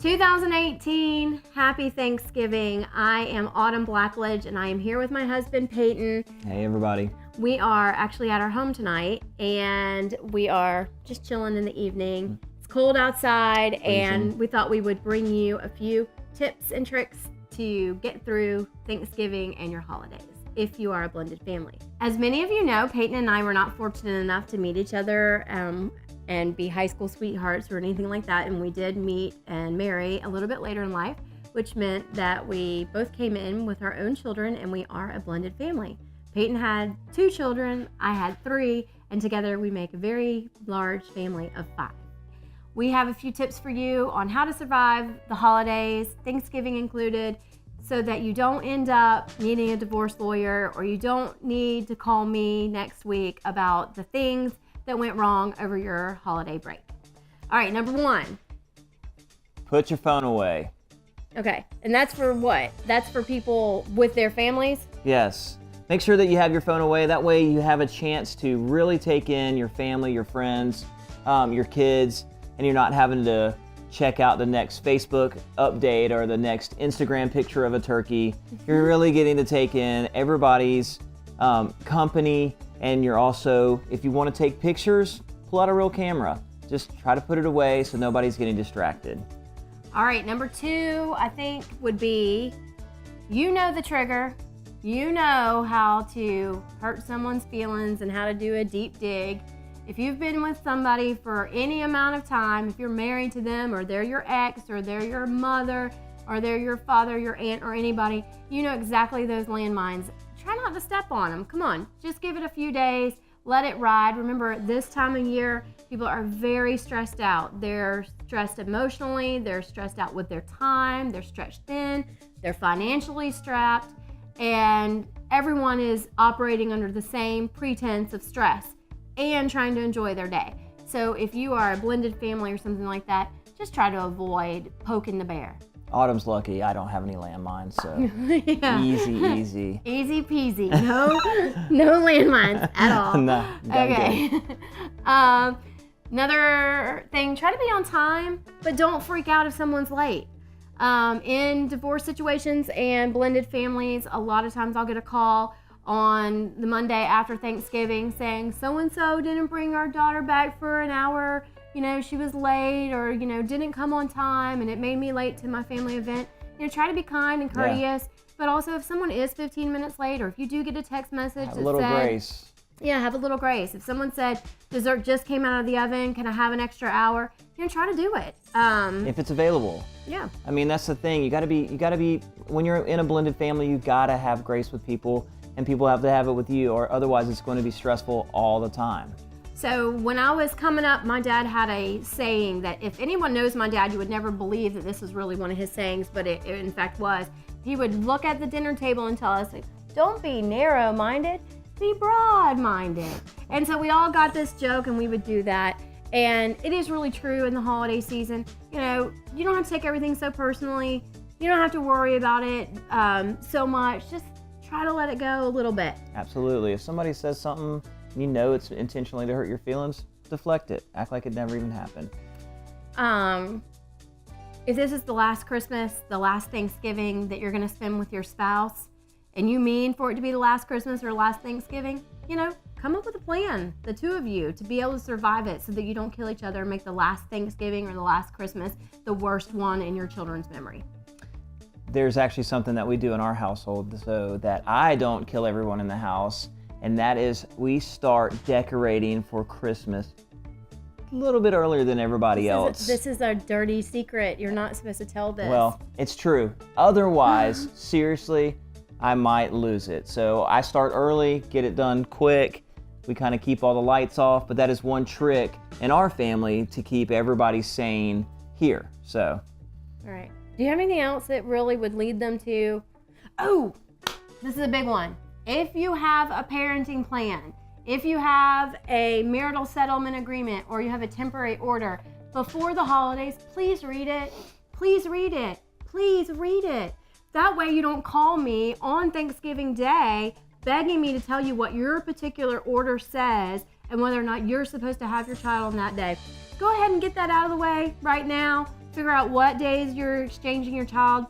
2018, happy Thanksgiving. I am Autumn Blackledge and I am here with my husband, Peyton. Hey everybody. We are actually at our home tonight and we are just chilling in the evening. It's cold outside and we thought we would bring you a few tips and tricks to get through Thanksgiving and your holidays if you are a blended family. As many of you know, Peyton and I were not fortunate enough to meet each other and be high school sweethearts or anything like that, and we did meet and marry a little bit later in life, which meant that we both came in with our own children and we are a blended family. Peyton had 2 children, I had 3, and together we make a very large family of 5. We have a few tips for you on how to survive the holidays, Thanksgiving included, so that you don't end up needing a divorce lawyer or you don't need to call me next week about the things that went wrong over your holiday break. All right, number 1. Put your phone away. Okay, and that's for what? That's for people with their families? Yes. Make sure that you have your phone away. That way you have a chance to really take in your family, your friends, your kids, and you're not having to check out the next Facebook update or the next Instagram picture of a turkey. You're really getting to take in everybody's company. And you're also, if you want to take pictures, pull out a real camera. Just try to put it away so nobody's getting distracted. All right, number 2, I think, would be, you know the trigger. You know how to hurt someone's feelings and how to do a deep dig. If you've been with somebody for any amount of time, if you're married to them or they're your ex or they're your mother or they're your father, your aunt, or anybody, you know exactly those landmines. Try not to step on them. Come on, just give it a few days, let it ride. Remember, this time of year, people are very stressed out. They're stressed emotionally, they're stressed out with their time, they're stretched thin, they're financially strapped, and everyone is operating under the same pretense of stress and trying to enjoy their day. So if you are a blended family or something like that, just try to avoid poking the bear. Autumn's lucky. I don't have any landmines, so yeah. Easy. Easy peasy. No landmines at all. No, okay. Another thing, try to be on time, but don't freak out if someone's late. In divorce situations and blended families, a lot of times I'll get a call on the Monday after Thanksgiving saying, so-and-so didn't bring our daughter back for an hour. You know, she was late or, you know, didn't come on time and it made me late to my family event. You know, try to be kind and courteous, but also if someone is 15 minutes late or if you do get a text message have a little grace. Yeah, have a little grace. If someone said, dessert just came out of the oven, can I have an extra hour? You know, try to do it. If it's available. Yeah. I mean, that's the thing. You gotta be, when you're in a blended family, you gotta have grace with people and people have to have it with you or otherwise it's going to be stressful all the time. So when I was coming up, my dad had a saying that if anyone knows my dad, you would never believe that this was really one of his sayings, but it in fact was. He would look at the dinner table and tell us, like, don't be narrow-minded, be broad-minded. And so we all got this joke and we would do that. And it is really true in the holiday season. You know, you don't have to take everything so personally. You don't have to worry about it so much. Just try to let it go a little bit. Absolutely. If somebody says something, you know it's intentionally to hurt your feelings, deflect it. Act like it never even happened. If this is the last Christmas, the last Thanksgiving that you're going to spend with your spouse, and you mean for it to be the last Christmas or last Thanksgiving, you know, come up with a plan, the 2 of you, to be able to survive it so that you don't kill each other and make the last Thanksgiving or the last Christmas the worst one in your children's memory. There's actually something that we do in our household so that I don't kill everyone in the house. And that is we start decorating for Christmas a little bit earlier than everybody else. This is a dirty secret. You're not supposed to tell this. Well, it's true. Otherwise, seriously, I might lose it. So I start early, get it done quick. We kind of keep all the lights off, but that is one trick in our family to keep everybody sane here. So. All right. Do you have anything else that really would lead them to, oh, this is a big one. If you have a parenting plan, if you have a marital settlement agreement, or you have a temporary order, before the holidays, please read it. Please read it. Please read it. That way you don't call me on Thanksgiving Day begging me to tell you what your particular order says and whether or not you're supposed to have your child on that day. Go ahead and get that out of the way right now figure out what days you're exchanging your child,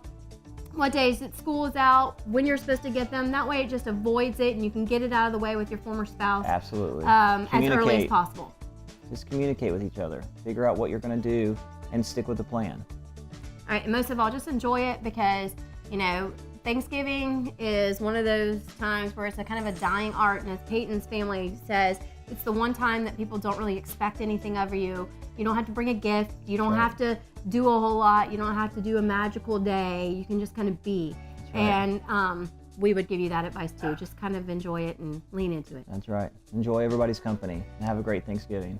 what days that school is out, when you're supposed to get them. That way it just avoids it and you can get it out of the way with your former spouse. Absolutely. As early as possible. Just communicate with each other. Figure out what you're going to do and stick with the plan. All right, and most of all, just enjoy it because, you know, Thanksgiving is one of those times where it's a kind of a dying art, and as Peyton's family says, it's the one time that people don't really expect anything of you. You don't have to bring a gift. You don't have to do a whole lot. You don't have to do a magical day. You can just kind of be. And we would give you that advice too. Just kind of enjoy it and lean into it. That's right. Enjoy everybody's company and have a great Thanksgiving.